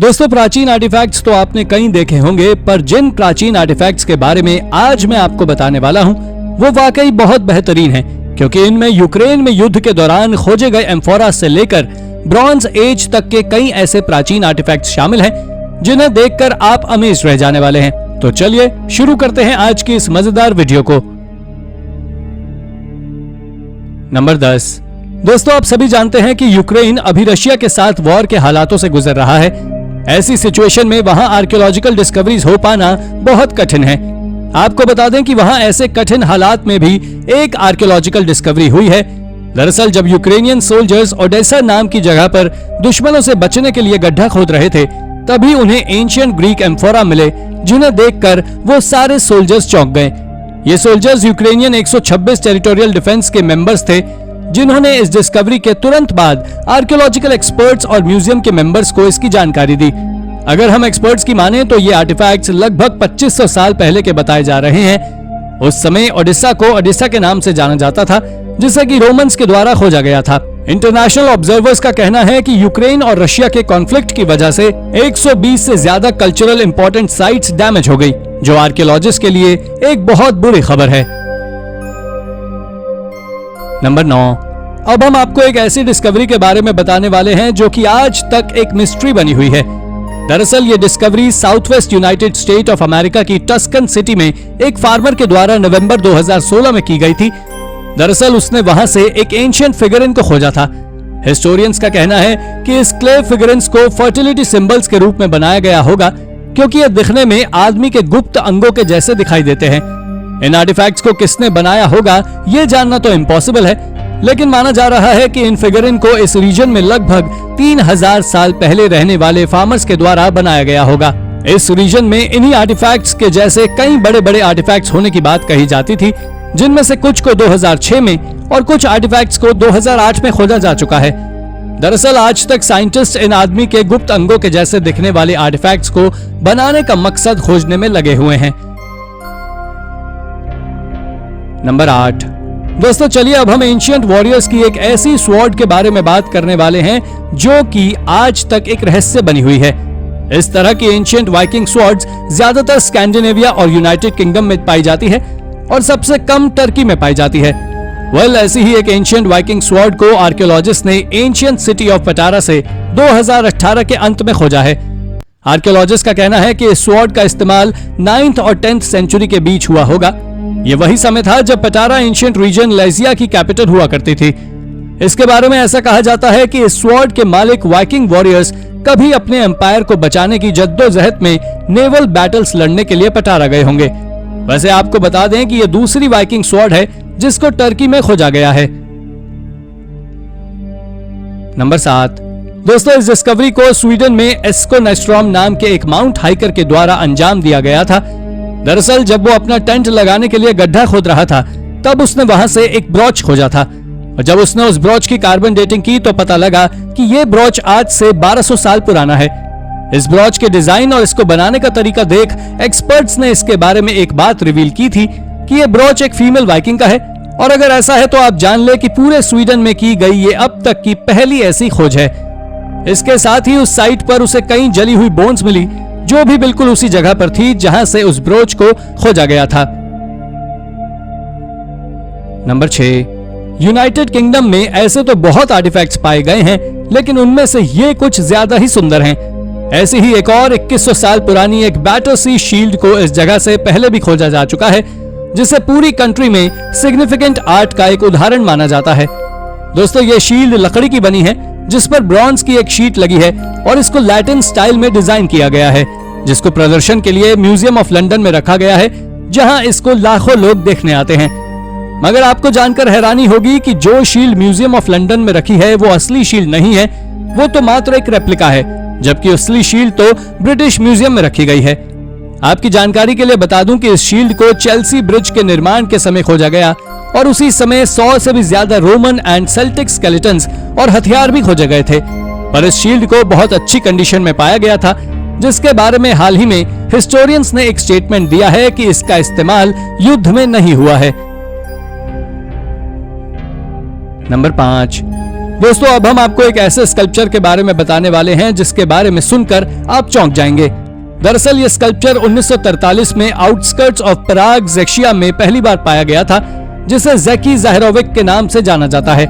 दोस्तों, प्राचीन आर्टिफैक्ट्स तो आपने कई देखे होंगे, पर जिन प्राचीन आर्टिफैक्ट्स के बारे में आज मैं आपको बताने वाला हूं, वो वाकई बहुत बेहतरीन हैं, क्योंकि इनमें यूक्रेन में युद्ध के दौरान खोजे गए एम्फोरा से लेकर ब्रॉन्ज एज तक के कई ऐसे प्राचीन आर्टिफैक्ट्स शामिल हैं जिन्हें देखकर आप अमेज रह जाने वाले हैं। तो चलिए शुरू करते हैं आज की इस मजेदार वीडियो को। नंबर 10। दोस्तों, आप सभी जानते हैं कि यूक्रेन अभी रशिया के साथ वॉर के हालातों से गुजर रहा है। ऐसी सिचुएशन में वहां आर्कियोलॉजिकल डिस्कवरीज हो पाना बहुत कठिन है। आपको बता दें कि वहां ऐसे कठिन हालात में भी एक आर्कियोलॉजिकल डिस्कवरी हुई है। दरअसल जब यूक्रेनियन सोल्जर्स ओडेसा नाम की जगह पर दुश्मनों से बचने के लिए गड्ढा खोद रहे थे, तभी उन्हें एंशिएंट ग्रीक एम्फोरा मिले, जिन्हें देखकर वो सारे सोल्जर्स चौंक गए। ये सोल्जर्स यूक्रेनियन 126 टेरिटोरियल डिफेंस के मेंबर्स थे, जिन्होंने इस डिस्कवरी के तुरंत बाद आर्कियोलॉजिकल एक्सपर्ट्स और म्यूजियम के मेंबर्स को इसकी जानकारी दी। अगर हम एक्सपर्ट्स की माने तो ये आर्टिफैक्ट्स लगभग 2500 साल पहले के बताए जा रहे हैं। उस समय ओडिशा को ओडिशा के नाम से जाना जाता था, जिसे कि रोमन्स के द्वारा खोजा गया था। इंटरनेशनल ऑब्जर्वर्स का कहना है कि यूक्रेन और रशिया के कॉन्फ्लिक्ट की वजह से 120 से ज्यादा कल्चरल इंपॉर्टेंट साइट्स डैमेज हो गई, जो आर्कियोलॉजिस्ट के लिए एक बहुत बुरी खबर है। नंबर 9। अब हम आपको एक ऐसी डिस्कवरी के बारे में बताने वाले हैं जो कि आज तक एक मिस्ट्री बनी हुई है। दरअसल ये discovery south west United state of America की टस्कन सिटी में एक फार्मर के द्वारा नवंबर 2016 में की गई थी। दरअसल उसने वहां से एक एंशिएंट फिगरिन को खोजा था। हिस्टोरियंस का कहना है कि इस क्ले फिगरिन्स को फर्टिलिटी सिंबल्स के रूप में बनाया गया होगा, क्योंकि ये दिखने में आदमी के गुप्त अंगों के जैसे दिखाई देते हैं। इन आर्टिफैक्ट्स को किसने बनाया होगा ये जानना तो इम्पॉसिबल है, लेकिन माना जा रहा है कि इन फिगरिन को इस रीजन में लगभग 3000 साल पहले रहने वाले फार्मर्स के द्वारा बनाया गया होगा। इस रीजन में इन्हीं आर्टिफैक्ट्स के जैसे कई बड़े बड़े आर्टिफैक्ट्स होने की बात कही जाती थी, जिनमें से कुछ को 2006 में और कुछ आर्टिफैक्ट्स को 2008 में खोजा जा चुका है। दरअसल आज तक साइंटिस्ट इन आदमी के गुप्त अंगों के जैसे दिखने वाले आर्टिफैक्ट्स को बनाने का मकसद खोजने में लगे हुए हैं। नंबर 8। दोस्तों, चलिए अब हम एंशिएंट वॉरियर्स की एक ऐसी स्वॉर्ड के बारे में बात करने वाले हैं जो कि आज तक एक रहस्य बनी हुई है। इस तरह की एंशिएंट वाइकिंग स्वॉर्ड्स ज्यादातर स्कैंडिनेविया और यूनाइटेड किंगडम में पाई जाती है और सबसे कम टर्की में पाई जाती है। ऐसी ही एक एंशिएंट वाइकिंग स्वॉर्ड को आर्कियोलॉजिस्ट ने एंशिएंट सिटी ऑफ पटारा से 2018 के अंत में खोजा है। आर्कियोलॉजिस्ट का कहना है कि इस स्वॉर्ड का इस्तेमाल 9th और 10th सेंचुरी के बीच हुआ होगा। ये वही समय था जब पटारा एंशिएंट रीजन लेजिया की कैपिटल हुआ करती थी। इसके बारे में ऐसा कहा जाता है कि इस स्वॉर्ड के मालिक वाइकिंग वॉरियर्स कभी अपने एम्पायर को बचाने की जद्दोजहद में नेवल बैटल्स लड़ने के लिए पटारा गए होंगे। वैसे आपको बता दें कि यह दूसरी वाइकिंग स्वॉर्ड है जिसको टर्की में खोजा गया है। नंबर 7। दोस्तों, इस डिस्कवरी को स्वीडन में एस्को नेस्ट्रॉम नाम के एक माउंट हाइकर के द्वारा अंजाम दिया गया था। दरअसल जब वो अपना टेंट लगाने के लिए गड्ढा खोद रहा था, तब उसने वहां से एक ब्रॉच खोजा था, और जब उसने उस ब्रॉच की कार्बन डेटिंग की तो पता लगा कि ये ब्रॉच आज से 1200 साल पुराना है। इस ब्रॉच के डिजाइन और इसको बनाने का तरीका देख एक्सपर्ट्स ने इसके बारे में एक बात रिवील की थी कि ये ब्रॉच एक फीमेल वाइकिंग का है, और अगर ऐसा है तो आप जान ले कि पूरे स्वीडन में की गई ये अब तक की पहली ऐसी खोज है। इसके साथ ही उस साइट पर उसे कई जली हुई बोन्स मिली, जो भी बिल्कुल उसी जगह पर थी जहां से उस ब्रोच को खोजा गया था। नंबर 6। यूनाइटेड किंगडम में ऐसे तो बहुत आर्टिफैक्ट्स पाए गए हैं, लेकिन उनमें से ये कुछ ज्यादा ही सुंदर हैं। ऐसी ही एक और 2100 साल पुरानी एक बैटरसी शील्ड को इस जगह से पहले भी खोजा जा चुका है, जिसे पूरी कंट्री में सिग्निफिकेंट आर्ट का एक उदाहरण माना जाता है। दोस्तों, ये शील्ड लकड़ी की बनी है, जिस पर ब्रॉन्ज की एक शीट लगी है, और इसको लैटिन स्टाइल में डिजाइन किया गया है, जिसको प्रदर्शन के लिए म्यूजियम ऑफ लंदन में रखा गया है, जहां इसको लाखों लोग देखने आते हैं। मगर आपको जानकर हैरानी होगी कि जो शील्ड म्यूजियम ऑफ लंदन में रखी है वो असली शील्ड नहीं है, वो तो मात्र एक रेप्लिका है, जबकि असली शील्ड तो ब्रिटिश म्यूजियम में रखी गई है। आपकी जानकारी के लिए बता दूं कि इस शील्ड को चेल्सी ब्रिज के निर्माण के समय खोजा गया, और उसी समय 100 से भी ज्यादा रोमन एंड सेल्टिक स्केलेटन्स और हथियार भी खोजे गए थे। पर इस शील्ड को बहुत अच्छी कंडीशन में पाया गया था, जिसके बारे में हाल ही में हिस्टोरियंस ने एक स्टेटमेंट दिया है कि इसका इस्तेमाल युद्ध में नहीं हुआ है। नंबर 5। दोस्तों अब हम आपको एक ऐसे स्कल्पचर के बारे में बताने वाले हैं जिसके बारे में सुनकर आप चौंक जाएंगे। दरअसल ये स्कल्पचर 1943 में आउटस्कर्ट्स ऑफ पराग ज़ेशिया में पहली बार पाया गया था, जिसे ज़ेकी ज़ाहिरोविक के नाम से जाना जाता है।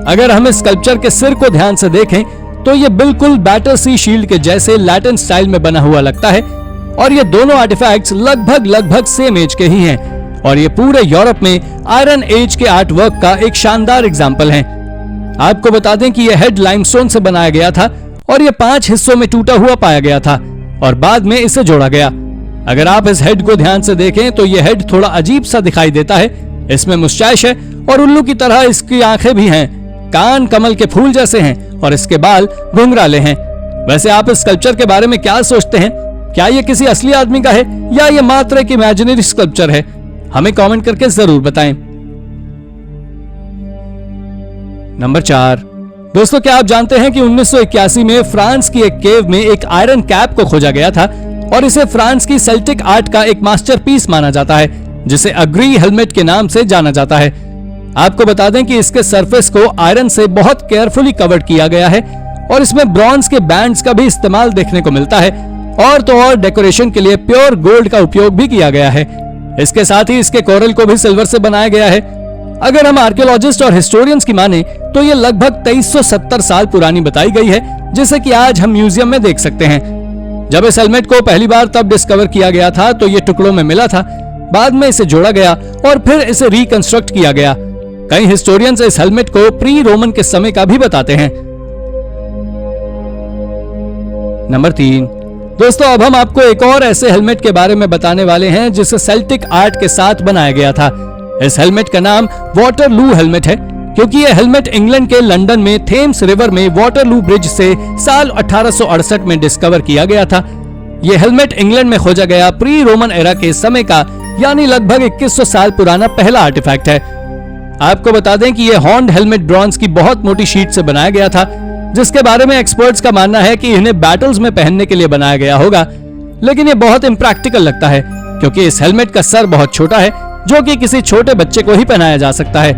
अगर हम इस स्कल्पचर के सिर को ध्यान से देखें तो ये बिल्कुल बैटरसी शील्ड के जैसे लैटिन स्टाइल में बना हुआ लगता है और ये दोनों आर्टिफैक्ट्स लगभग सेम एज के ही हैं और ये पूरे यूरोप में आयरन एज के आर्ट वर्क का एक शानदार एग्जाम्पल है। आपको बता दें कि यह हेड लाइमस्टोन से बनाया गया था और यह 5 हिस्सों में टूटा हुआ पाया गया था और बाद में इसे जोड़ा गया। अगर आप इस हेड को ध्यान से देखें तो यह हेड थोड़ा अजीब सा दिखाई देता है। इसमें मुस्टैच है और उल्लू की तरह इसकी आंखें भी हैं, कान कमल के फूल जैसे हैं और इसके बाल घुंघराले हैं। वैसे आप इस स्कल्पचर के बारे में क्या सोचते हैं? क्या ये किसी असली आदमी का है या ये मात्र एक इमेजिनरी स्कल्पचर है? हमें कमेंट करके जरूर बताएं। नंबर 4, दोस्तों क्या आप जानते हैं कि 1981 में फ्रांस की एक केव में एक आयरन कैप को खोजा गया था और इसे फ्रांस की सेल्टिक आर्ट का एक मास्टरपीस माना जाता है, जिसे अग्री हेलमेट के नाम से जाना जाता है। आपको बता दें कि इसके सरफेस को आयरन से बहुत केयरफुली कवर किया गया है और इसमें ब्रॉन्ज के बैंड्स का भी इस्तेमाल देखने को मिलता है और तो और डेकोरेशन के लिए प्योर गोल्ड का उपयोग भी किया गया है। इसके साथ ही इसके कोरल को भी सिल्वर से बनाया गया है। अगर हम आर्कियोलॉजिस्ट और हिस्टोरियंस की माने तो ये लगभग 2370 साल पुरानी बताई गई है, जिसे कि आज हम म्यूजियम में देख सकते हैं। जब इस हेलमेट को पहली बार तब डिस्कवर किया गया था तो ये टुकड़ों में मिला था, बाद में इसे जोड़ा गया और फिर इसे रिकंस्ट्रक्ट किया गया। कई हिस्टोरियंस इस हेलमेट को प्री रोमन के समय का भी बताते हैं। नंबर 3, दोस्तों अब हम आपको एक और ऐसे हेलमेट के बारे में बताने वाले हैं जिसे सेल्टिक आर्ट के साथ बनाया गया था। इस हेलमेट का नाम वाटरलू हेलमेट है, क्योंकि यह हेलमेट इंग्लैंड के लंदन में थेम्स रिवर में वाटरलू ब्रिज से साल 1868 में डिस्कवर किया गया था। यह हेलमेट इंग्लैंड में खोजा गया प्री रोमन एरा के समय का यानी लगभग 2100 साल पुराना पहला आर्टिफैक्ट है। आपको बता दें कि यह हॉर्न्ड हेलमेट ब्रॉन्ज की बहुत मोटी शीट से बनाया गया था, जिसके बारे में एक्सपर्ट्स का मानना है कि इन्हें बैटल्स में पहनने के लिए बनाया गया होगा, लेकिन यह बहुत इम्प्रैक्टिकल लगता है क्योंकि इस हेलमेट का सर बहुत छोटा है जो कि किसी छोटे बच्चे को ही पहनाया जा सकता है।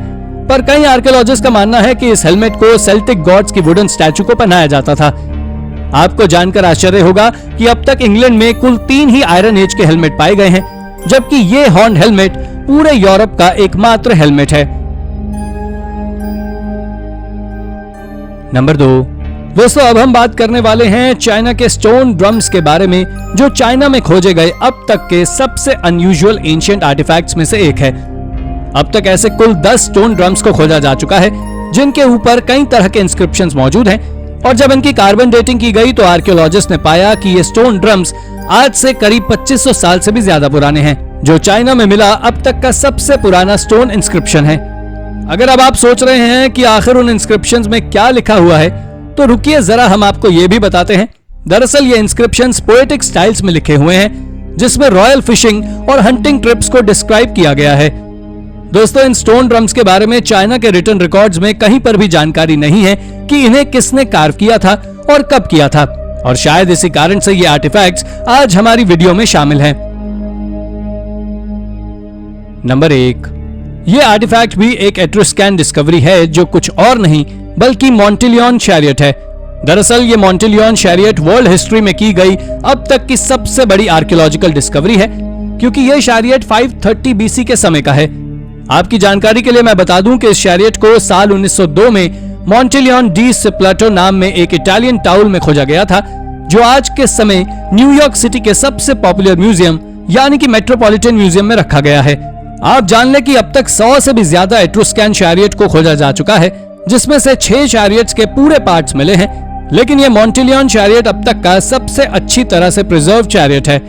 पर कई आर्कियोलॉजिस्ट का मानना है कि इस हेलमेट को सेल्टिक गॉड्स की वुडन स्टैचू को पहनाया जाता था। आपको जानकर आश्चर्य होगा कि अब तक इंग्लैंड में कुल 3 ही आयरन एज के हेलमेट पाए गए हैं, जबकि ये हॉर्न्ड हेलमेट पूरे यूरोप का एकमात्र हेलमेट है। नंबर 2, दोस्तों अब हम बात करने वाले हैं चाइना के स्टोन ड्रम्स के बारे में, जो चाइना में खोजे गए अब तक के सबसे अनयूजुअल एंशिएंट आर्टिफैक्ट्स में से एक है। अब तक ऐसे कुल 10 स्टोन ड्रम्स को खोजा जा चुका है, जिनके ऊपर कई तरह के इंस्क्रिप्शंस मौजूद हैं और जब इनकी कार्बन डेटिंग की गई तो आर्कियोलॉजिस्ट ने पाया कि ये स्टोन ड्रम्स आज से करीब 2500 साल से भी ज्यादा पुराने हैं, जो चाइना में मिला अब तक का सबसे पुराना स्टोन इंस्क्रिप्शन है। अगर अब आप सोच रहे हैं कि आखिर उन इंस्क्रिप्शंस में क्या लिखा हुआ है, तो रुकिए जरा हम आपको ये भी बताते हैं। दरअसल ये इंस्क्रिप्शंस पोएटिक स्टाइल्स में लिखे हुए हैं, जिसमें रॉयल फिशिंग और हंटिंग ट्रिप्स को डिस्क्राइब किया गया है। दोस्तों इन स्टोन ड्रम्स के बारे में चाइना के रिटन रिकॉर्ड्स में कहीं पर भी जानकारी नहीं है कि इन्हें किसने कार्व किया था और कब किया था, और शायद इसी कारण से ये आर्टिफैक्ट्स आज हमारी वीडियो में शामिल हैं। नंबर 1, ये आर्टिफैक्ट भी एक एट्रुस्कैन डिस्कवरी है, जो कुछ और नहीं बल्कि मोंटिलियन चैरियट है। दरअसल ये मोंटिलियन चैरियट वर्ल्ड हिस्ट्री में की गई अब तक की सबसे बड़ी आर्कियोलॉजिकल डिस्कवरी है, क्योंकि ये चैरियट 530 बीसी के समय का है। आपकी जानकारी के लिए मैं बता दूं कि इस चैरियट को साल 1902 में मोंटिलियन डी सिप्लाटो नाम में एक इटालियन टाउन में खोजा गया था, जो आज के समय न्यूयॉर्क सिटी के सबसे पॉपुलर म्यूजियम यानी कि मेट्रोपॉलिटन म्यूजियम में रखा गया है। आप जान लें कि अब तक 100 से भी ज्यादा एट्रुस्कैन चैरियट को खोजा जा चुका है, जिसमें से 6 चैरियट्स के पूरे पार्ट्स मिले हैं, लेकिन ये मोंटिलियन चैरियट अब तक का सबसे अच्छी तरह से प्रिजर्व चैरियट है।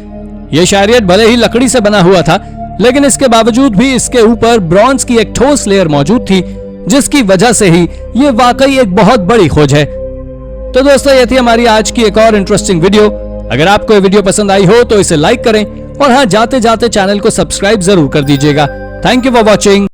यह चैरियट भले ही लकड़ी से बना हुआ था, लेकिन इसके बावजूद भी इसके ऊपर ब्रॉन्ज की एक ठोस लेयर मौजूद थी, जिसकी वजह से ही ये वाकई एक बहुत बड़ी खोज है। तो दोस्तों ये थी हमारी आज की एक और इंटरेस्टिंग वीडियो। अगर आपको ये वीडियो पसंद आई हो तो इसे लाइक करें और हाँ, जाते जाते चैनल को सब्सक्राइब जरूर कर दीजिएगा। Thank you for watching.